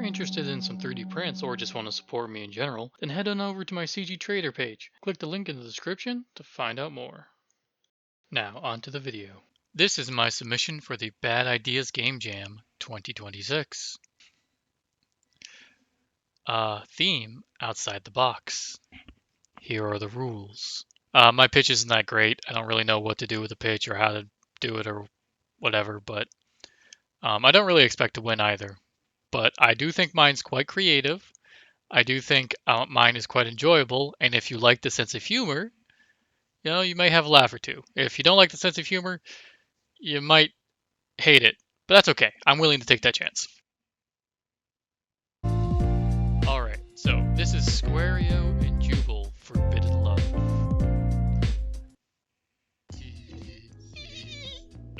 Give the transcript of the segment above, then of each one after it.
interested in some 3D prints or just want to support me in general, then head on over to my CG Trader page. Click the link in the description to find out more. Now, on to the video. This is my submission for the Bad Ideas Game Jam 2026. Theme, outside the box. Here are the rules. My pitch isn't that great. I don't really know what to do with the pitch or how to do it or whatever, but I don't really expect to win either. But I do think mine's quite creative. I do think mine is quite enjoyable, and if you like the sense of humor, you know, you may have a laugh or two. If you don't like the sense of humor, you might hate it, but that's okay. I'm willing to take that chance. Alright, so this is Squareo and Juball, Forbidden Love.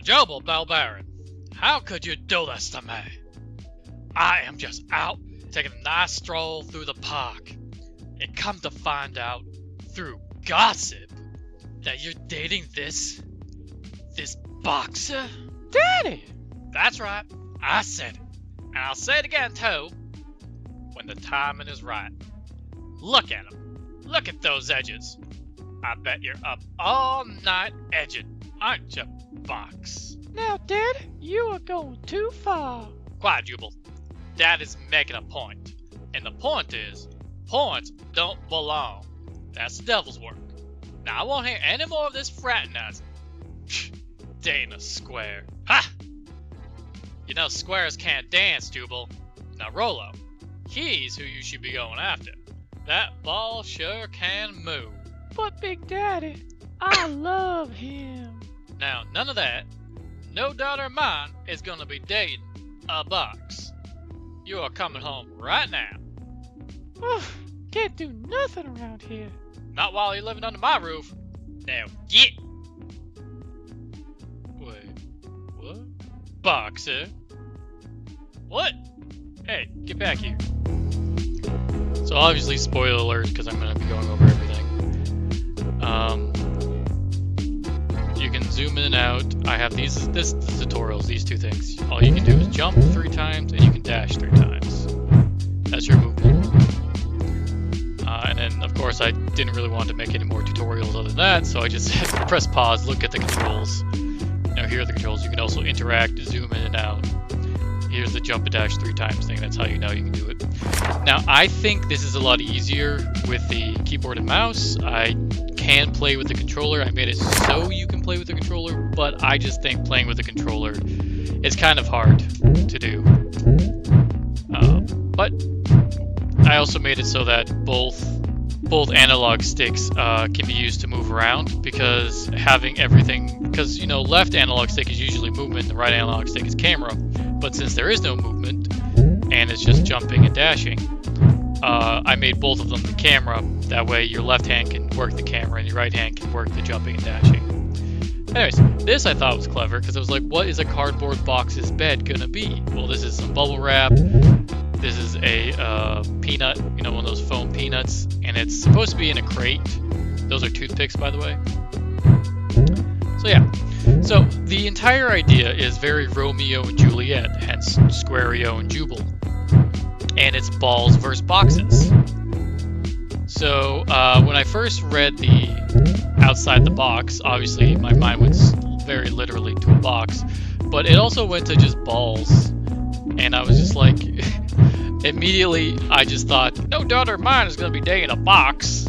Juball, Baron, how could you do this to me? I am just out taking a nice stroll through the park, and come to find out through gossip that you're dating this boxer? Daddy! That's right, I said it. And I'll say it again too, when the timing is right. Look at him. Look at those edges. I bet you're up all night edging, aren't you, Box? Now, Dad, you are going too far. Quiet, Juball. Dad is making a point. And the point is, points don't belong. That's the devil's work. Now, I won't hear any more of this fraternizing. Dana Square. Ha! You know squares can't dance, Juball. Now, Rolo, he's who you should be going after. That ball sure can move. But, Big Daddy, I love him. Now, none of that. No daughter of mine is going to be dating a box. You are coming home right now. Can't do nothing around here. Not while you're living under my roof. Now, get! Wait, what? Boxer? What? Hey, get back here. So obviously, spoiler alert, because I'm going to be going over everything. You can zoom in and out. I have this tutorials, these two things. All you can do is jump 3 times, and you can dash 3 times. That's your movement. And then, of course, I didn't really want to make any more tutorials other than that, so I just said press pause, look at the controls. Now here are the controls. You can also interact, zoom in and out. Here's the jump and dash 3 times thing. That's how you know you can do it. Now, I think this is a lot easier with the keyboard and mouse. I can play with the controller. I made it so you can play with the controller, but I just think playing with the controller is kind of hard to do. But I also made it so that both analog sticks can be used to move around, because having everything, because you know, left analog stick is usually movement, the right analog stick is camera. But since there is no movement and it's just jumping and dashing, I made both of them the camera. That way your left hand can work the camera and your right hand can work the jumping and dashing. Anyways, this I thought was clever because I was like, what is a cardboard box's bed gonna be? Well, this is some bubble wrap. This is a peanut, you know, one of those foam peanuts, and it's supposed to be in a crate. Those are toothpicks, by the way. So yeah. So the entire idea is very Romeo and Juliet, hence Squareo and Juball. And it's balls versus boxes. So when I first read the outside the box, obviously my mind went very literally to a box, but it also went to just balls. And I was just like, immediately I just thought, no daughter of mine is going to be dating a box.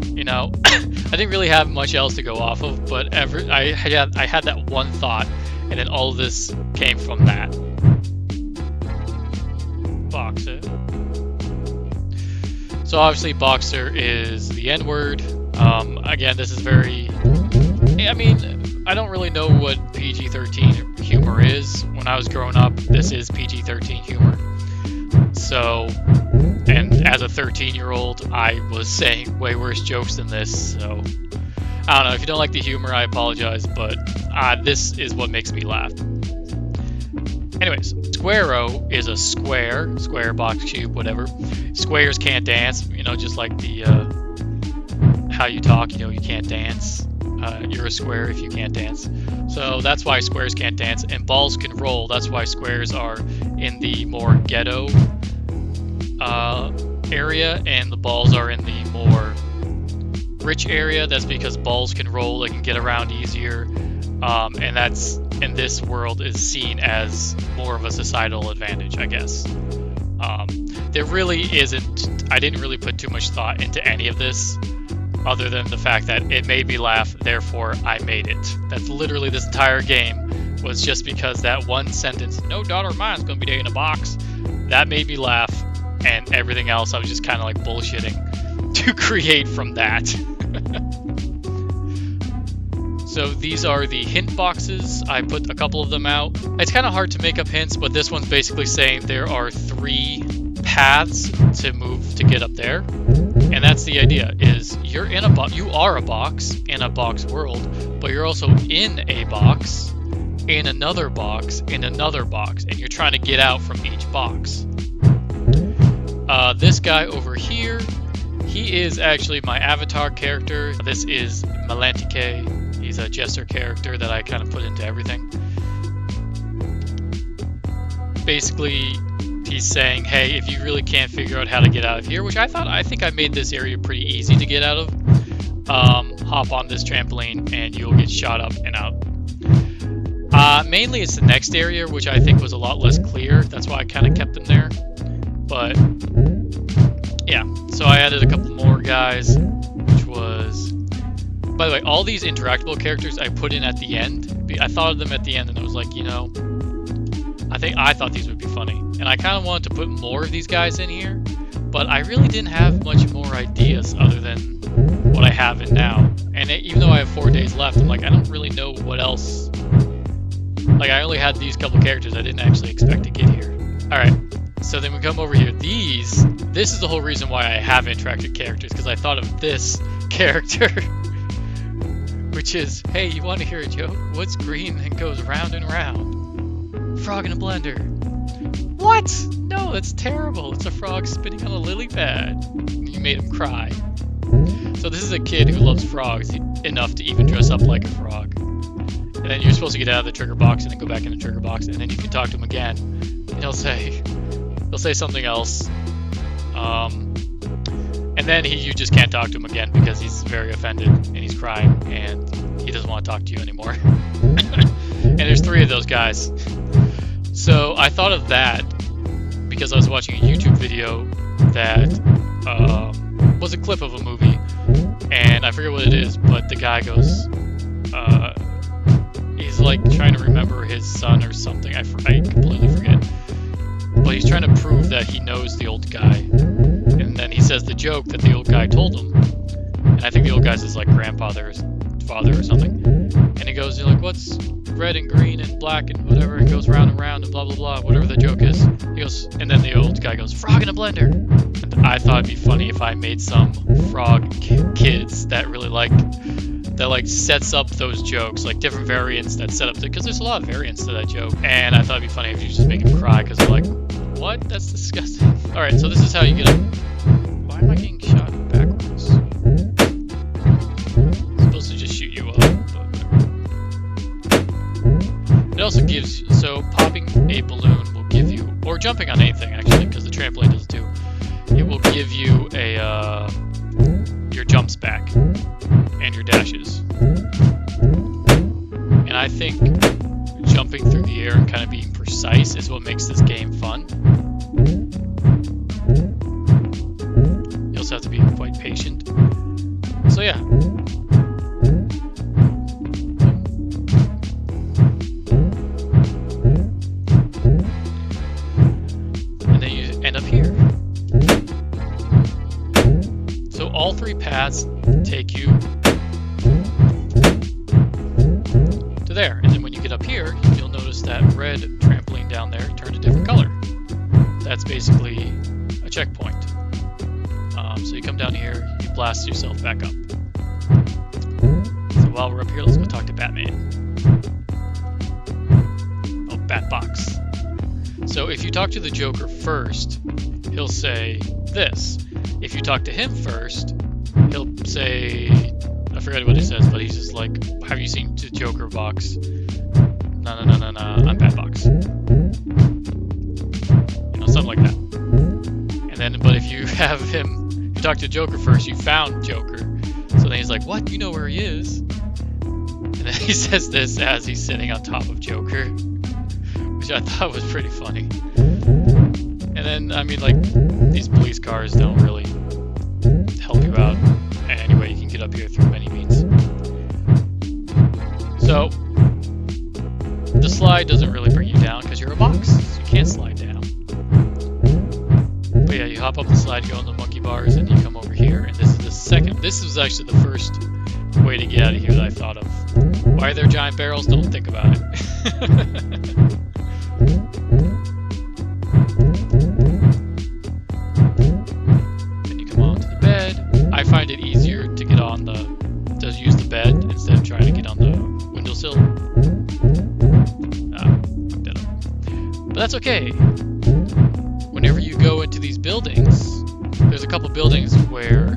You know, I didn't really have much else to go off of, but I had that one thought, and then all of this came from that. Boxer. So obviously boxer is the N-word. Again, this is very, I mean, I don't really know what PG-13 humor is. When I was growing up, this is PG-13 humor. So, and as a 13-year-old, I was saying way worse jokes than this, so I don't know. If you don't like the humor, I apologize, but this is what makes me laugh. Anyways, Squareo is a square, box, cube, whatever. Squares can't dance, you know, just like the, how you talk, you know, you can't dance. You're a square if you can't dance. So that's why squares can't dance, and balls can roll. That's why squares are in the more ghetto area, and the balls are in the more rich area. That's because balls can roll, they can get around easier, and that's in this world is seen as more of a societal advantage, I guess. There really isn't. I didn't really put too much thought into any of this, other than the fact that it made me laugh, therefore I made it. That's literally this entire game, was just because that one sentence, "No daughter of mine's gonna be in a box," that made me laugh, and everything else I was just kind of like bullshitting to create from that. So these are the hint boxes. I put a couple of them out. It's kind of hard to make up hints, but this one's basically saying there are 3 paths to move to get up there. And that's the idea, is you're in a box, you are a box in a box world, but you're also in a box, in another box, in another box, and you're trying to get out from each box. This guy over here, he is actually my avatar character. This is Melantike. He's a jester character that I kind of put into everything. Basically, he's saying, hey, if you really can't figure out how to get out of here, which I think I made this area pretty easy to get out of, hop on this trampoline and you'll get shot up and out. Mainly it's the next area, which I think was a lot less clear. That's why I kind of kept them there. But yeah, so I added a couple more guys, which was, by the way, all these interactable characters I put in at the end. I thought of them at the end and I was like, you know, I thought these would be funny. And I kind of wanted to put more of these guys in here, but I really didn't have much more ideas other than what I have in now. And even though I have 4 days left, I'm like, I don't really know what else. Like, I only had these couple characters I didn't actually expect to get here. Alright, so then we come over here. This is the whole reason why I have interactive characters, because I thought of this character. Which is, hey, you want to hear a joke? What's green and goes round and round? Frog in a blender. What? No, that's terrible. It's a frog spitting on a lily pad. You made him cry. So this is a kid who loves frogs enough to even dress up like a frog. And then you're supposed to get out of the trigger box and then go back in the trigger box, and then you can talk to him again. And he'll say something else. And then you just can't talk to him again because he's very offended and he's crying and he doesn't want to talk to you anymore. And there's 3 of those guys. So I thought of that because I was watching a YouTube video that was a clip of a movie, and I forget what it is, but the guy goes, he's like trying to remember his son or something. I completely forget. But he's trying to prove that he knows the old guy. And then he says the joke that the old guy told him. And I think the old guy's his like grandfather or father or something. And he goes, you're like, what's red and green and black and whatever? And goes round and round and blah blah blah, whatever the joke is. He goes, and then the old guy goes, frog in a blender. And I thought it'd be funny if I made some frog kids that really sets up those jokes, like different variants that set up, because there's a lot of variants to that joke. And I thought it'd be funny if you just make him cry because they're like, what? That's disgusting. Alright, so this is how you get up. Why am I getting shot backwards? It's supposed to just shoot you up, but whatever. It also gives, so popping a balloon will give you, or jumping on anything actually, because the trampoline does too, it will give you your jumps back and your dashes. And I think jumping through the air and kind of being precise is what makes this game fun. You also have to be quite patient. So yeah. And then you end up here. So all 3 paths take you to there. And then when you get up here, you'll notice that red trampoline down there turned a different color. That's basically a checkpoint. So you come down here, you blast yourself back up. So while we're up here, let's go talk to Batman. Oh, Batbox. So if you talk to the Joker first, he'll say this. If you talk to him first, he'll say, I forget what he says, but he's just like, have you seen the Joker box? No, I'm Batbox. You know, something like that. And then have him, you talk to Joker first, you found Joker. So then he's like, what? You know where he is? And then he says this as he's sitting on top of Joker, which I thought was pretty funny. And then, I mean, like, these police cars don't really help you out anyway. You can get up here through many means. So, the slide doesn't really bring you down because you're a box, so you can't slide down. But yeah, you hop up the slide, you go on the monkey bars, and you come over here. And this is the second. This is actually the first way to get out of here that I thought of. Why are there giant barrels? Don't think about it. Then you come onto the bed. I find it easier to get on to use the bed instead of trying to get on the windowsill. Fucked that up. But that's okay. Whenever you go into these buildings, there's a couple buildings where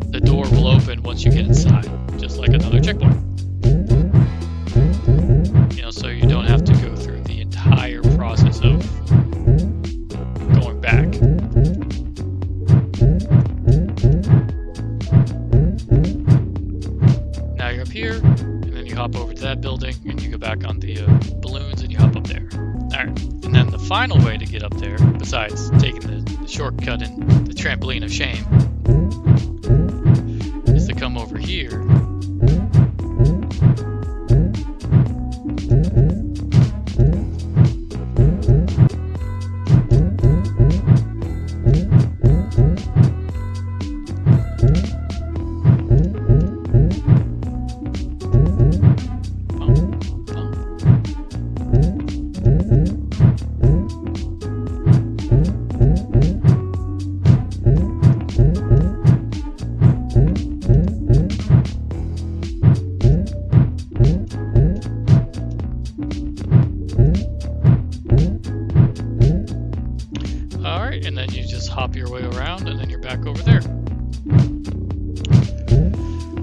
the door will open once you get inside, just like another checkpoint. You know, so you don't have to go through the entire process of going back. Now you're up here, and then you hop over to that building, and you go back on the balloons, and you hop up there. Alright, and then the final way to get up there, besides taking the shortcut and the trampoline of shame, is to come over here. Alright, and then you just hop your way around, and then you're back over there.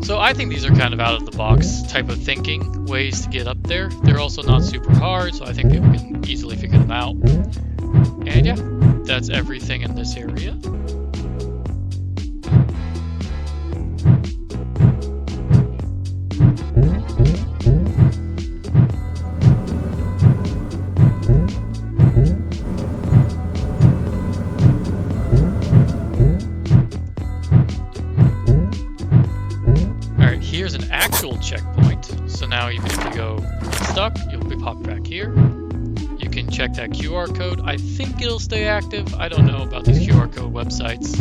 So I think these are kind of out of the box type of thinking ways to get up there. They're also not super hard, so I think people can easily figure them out. And yeah, that's everything in this area. Here's an actual checkpoint, so now even if you go stuck, you'll be popped back here. You can check that QR code. I think it'll stay active. I don't know about these QR code websites.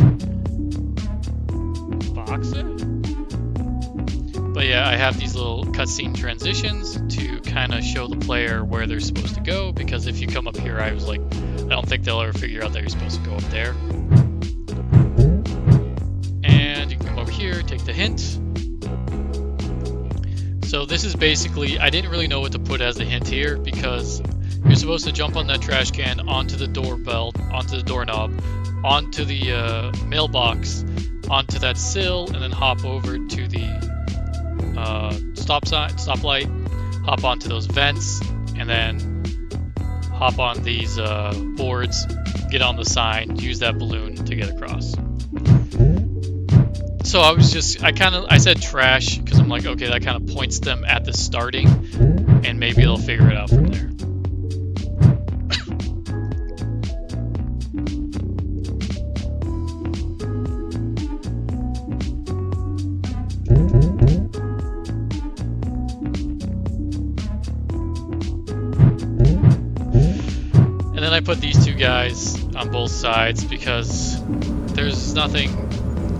Box it? But yeah, I have these little cutscene transitions to kind of show the player where they're supposed to go, because if you come up here, I was like, I don't think they'll ever figure out that you're supposed to go up there. And you can come over here, take the hint. So this is basically, I didn't really know what to put as a hint here, because you're supposed to jump on that trash can, onto the doorbell, onto the doorknob, onto the mailbox, onto that sill, and then hop over to the stoplight, hop onto those vents, and then hop on these boards, get on the sign, use that balloon to get across. So I said trash because I'm like, okay, that kind of points them at the starting, and maybe they'll figure it out from there. And then I put these two guys on both sides because there's nothing.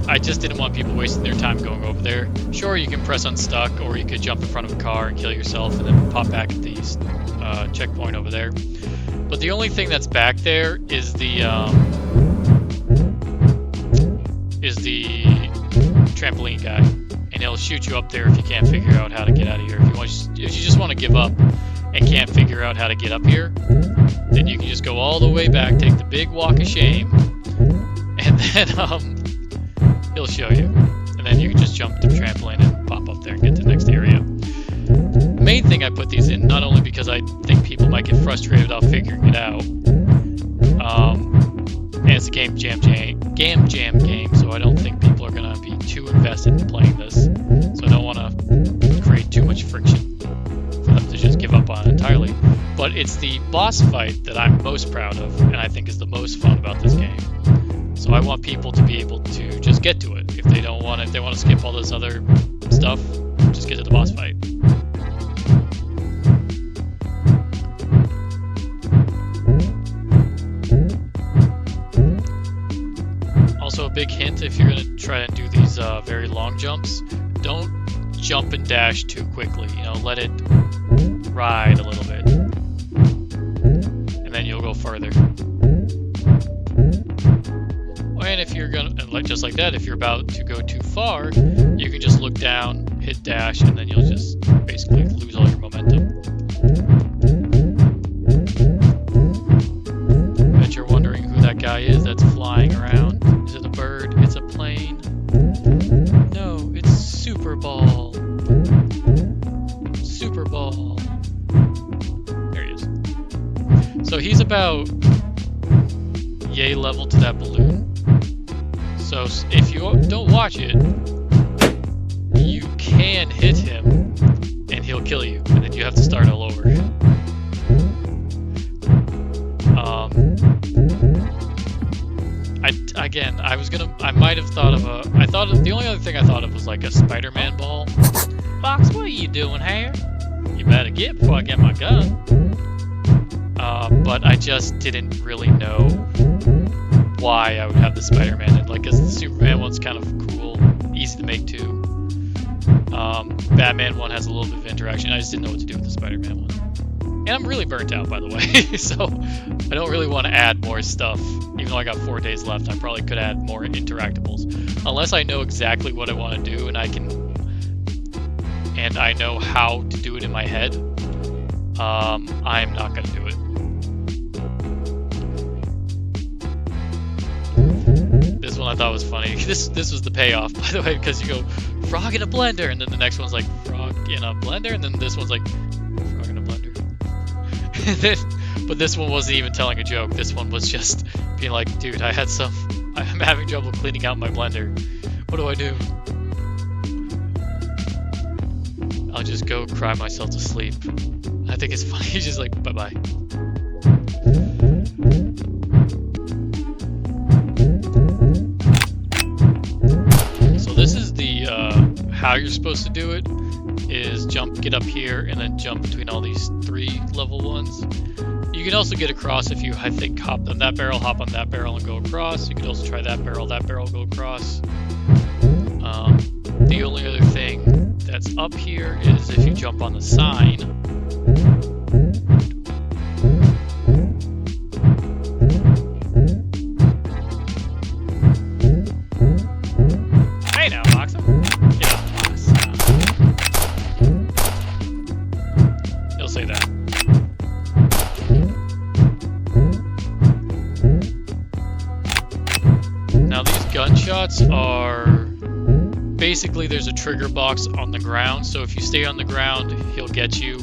I just didn't want people wasting their time going over there. Sure, you can press unstuck, or you could jump in front of a car and kill yourself and then pop back at the checkpoint over there. But the only thing that's back there is the trampoline guy, and he'll shoot you up there if you can't figure out how to get out of here. If you just want to give up and can't figure out how to get up here, then you can just go all the way back, take the big walk of shame, and then he'll show you, and then you can just jump the trampoline and pop up there and get to the next area. The main thing I put these in, not only because I think people might get frustrated without figuring it out, and it's a game jam game, so I don't think people are gonna be too invested in playing this. So I don't want to create too much friction for them to just give up on it entirely. But it's the boss fight that I'm most proud of, and I think is the most fun about this game. So I want people to be able to just get to it. If they want to skip all this other stuff, just get to the boss fight. Also, a big hint if you're gonna try and do these very long jumps, don't jump and dash too quickly. You know, let it ride a little bit, and then you'll go further. And if you're gonna, and just like that, if you're about to go too far, you can just look down, hit dash, and then you'll just basically lose all your momentum. Bet you're wondering who that guy is that's flying around. Is it a bird? It's a plane? No, it's Super Ball. Super Ball. There he is. So he's about yay level to that balloon. So if you don't watch it, you can hit him and he'll kill you, and then you have to start all over. I might have thought of the only other thing I thought of was like a Spider-Man ball. Fox, what are you doing here? You better get before I get my gun. But I just didn't really know why I would have the Spider-Man, and like, cause the Superman one's kind of cool, easy to make too. Batman one has a little bit of interaction. I just didn't know what to do with the Spider-Man one. And I'm really burnt out, by the way, so I don't really want to add more stuff. Even though I got 4 days left, I probably could add more interactables. Unless I know exactly what I want to do and I know how to do it in my head, I'm not going to do it. This one I thought was funny. This was the payoff, by the way, because you go frog in a blender, and then the next one's like frog in a blender, and then this one's like frog in a blender. But this one wasn't even telling a joke. This one was just being like, dude, I'm having trouble cleaning out my blender. What do I do? I'll just go cry myself to sleep. I think it's funny. He's just like, bye-bye. So this is the how you're supposed to do it. Is get up here, and then jump between all these 3 level ones. You can also get across if you, I think, hop on that barrel, and go across. You could also try that barrel, go across. The only other thing that's up here is if you jump on the sign. Hey now, Boxer. Get up, box. He'll say that. Now these gunshots are basically, there's a trigger box on the ground, so if you stay on the ground, he'll get you.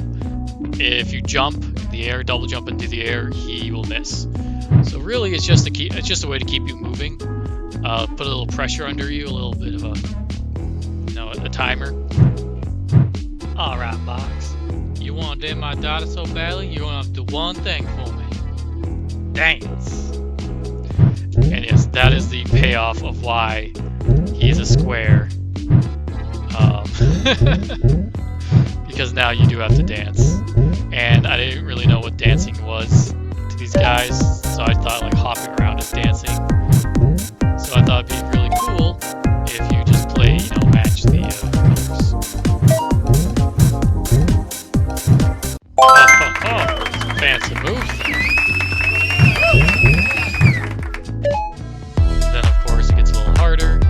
If you jump in the air, double jump into the air, he will miss. So really, it's just a way to keep you moving. Put a little pressure under you, a little bit of a timer. All right, Box. You want to date my daughter so badly, you're gonna have to do one thing for me. Dance. And yes, that is the payoff of why he's a square. Because now you do have to dance. And I didn't really know what dancing was to these guys, so I thought like hopping around is dancing. So I thought it'd be really cool if you just play, match the colors. Some fancy moves there. Then of course it gets a little harder.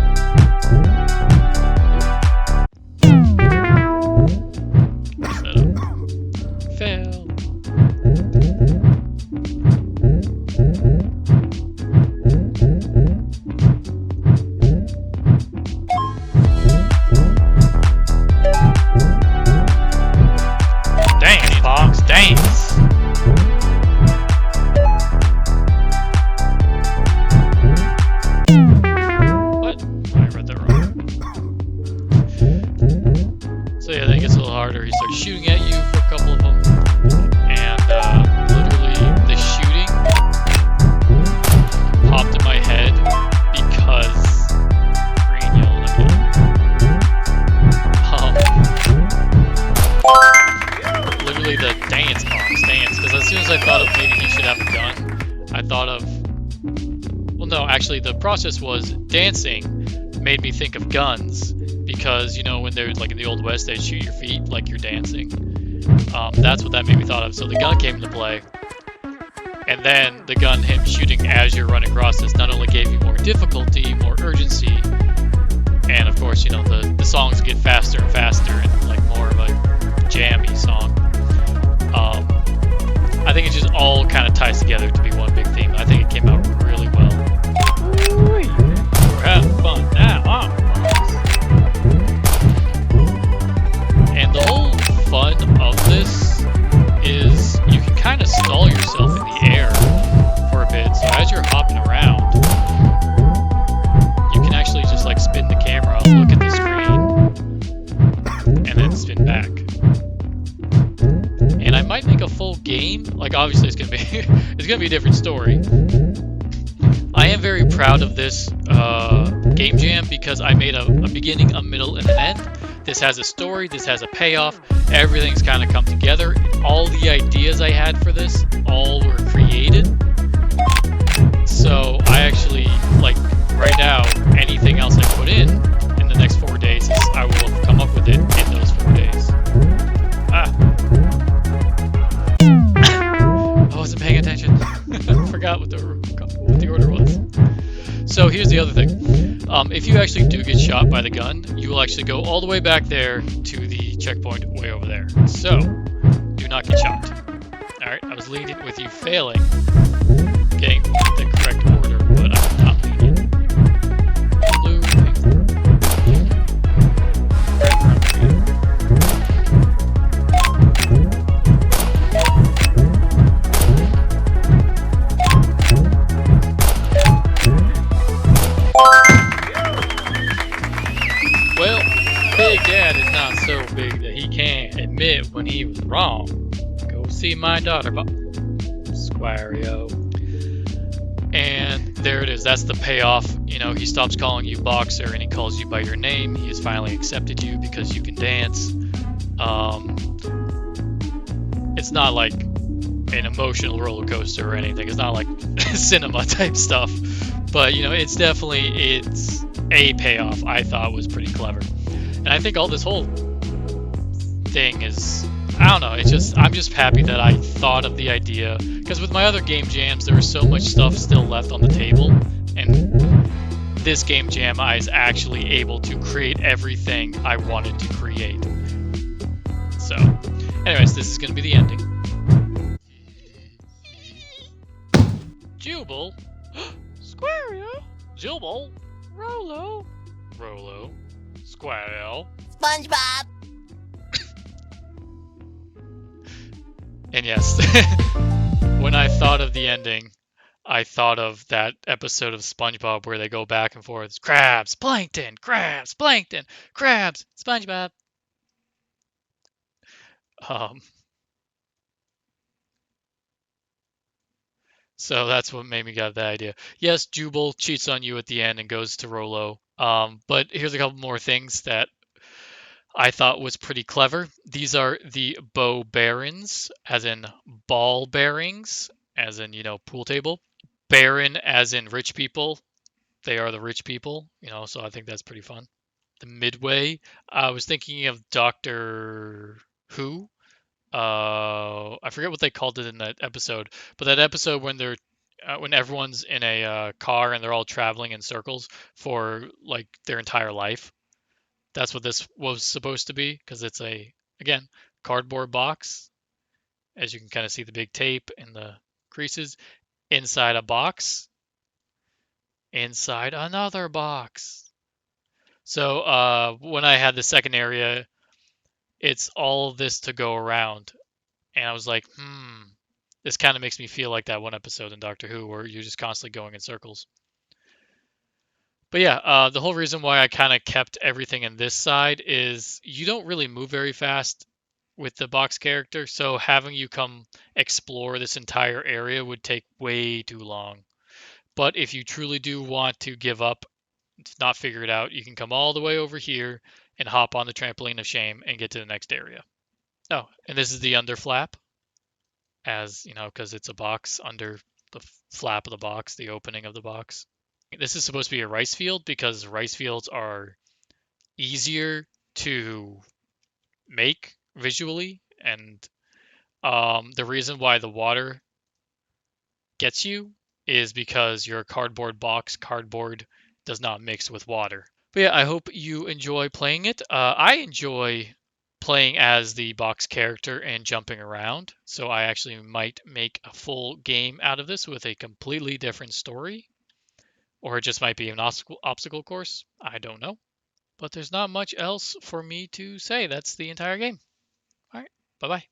Fail. thought of. Well, no, actually, the process was dancing made me think of guns because when they're like in the Old West, they shoot your feet like you're dancing. That's what that made me thought of. So the gun came into play, and then the gun him shooting as you're running across this not only gave you more difficulty, more urgency, and of course, the songs get faster and faster and like more of a jammy song. I think it just all kind of ties together to be one big theme. I think it came out really well. Ooh, we're having fun now, huh? And the whole fun of this is you can kind of stall yourself in the air for a bit. So as you're hopping around, you can actually just like spin the camera, look at the screen, and then spin back. And I might make a full game. Like obviously it's gonna be a different story. I am very proud of this game jam because I made a beginning, a middle, and an end. This has a story. This has a payoff. Everything's kind of come together. All the ideas I had for this all were created. So I actually like right now anything else I put in the next 4 days, I will have come up with it in those 4 days. I wasn't paying attention. I forgot what the order was. So here's the other thing. If you actually do get shot by the gun, you will actually go all the way back there to the checkpoint way over there. So, do not get shot. Alright, I was leading with you failing, getting the correct order, but I'm not leading. Blue, well, Big Dad is not so big that he can't admit when he was wrong. Go see my daughter, Squareo. And there it is. That's the payoff. He stops calling you Boxer and he calls you by your name. He has finally accepted you because you can dance. It's not like an emotional roller coaster or anything. It's not like cinema type stuff. But it's a payoff. I thought was pretty clever. And I think all this whole thing is, I don't know, I'm just happy that I thought of the idea, because with my other game jams, there was so much stuff still left on the table, and this game jam, I was actually able to create everything I wanted to create. So, anyways, this is going to be the ending. Juball, Squareo, Juball, Rolo, Squareo, SpongeBob. And yes, when I thought of the ending, I thought of that episode of SpongeBob where they go back and forth. Crabs, plankton, crabs, plankton, crabs, SpongeBob. So that's what made me get that idea. Yes, Jubal cheats on you at the end and goes to Rolo. But here's a couple more things that I thought was pretty clever. These are the bow barons, as in ball bearings, as in, pool table. Baron, as in rich people. They are the rich people, so I think that's pretty fun. The midway, I was thinking of Doctor Who. I forget what they called it in that episode, but that episode when when everyone's in a car and they're all traveling in circles for like their entire life. That's what this was supposed to be, because it's again, cardboard box. As you can kind of see the big tape and the creases inside a box, inside another box. So when I had the second area, it's all of this to go around. And I was like, this kind of makes me feel like that one episode in Doctor Who where you're just constantly going in circles. But yeah, the whole reason why I kind of kept everything in this side is you don't really move very fast with the box character, so having you come explore this entire area would take way too long. But if you truly do want to give up, not figure it out, you can come all the way over here and hop on the trampoline of shame and get to the next area. Oh, and this is the under flap, as because it's a box under flap of the box, the opening of the box. This is supposed to be a rice field because rice fields are easier to make visually, and the reason why the water gets you is because your cardboard box cardboard does not mix with water. But yeah, I hope you enjoy playing it. I enjoy playing as the box character and jumping around, so I actually might make a full game out of this with a completely different story, or it just might be an obstacle course. I don't know. But there's not much else for me to say. That's the entire game. All right, bye bye.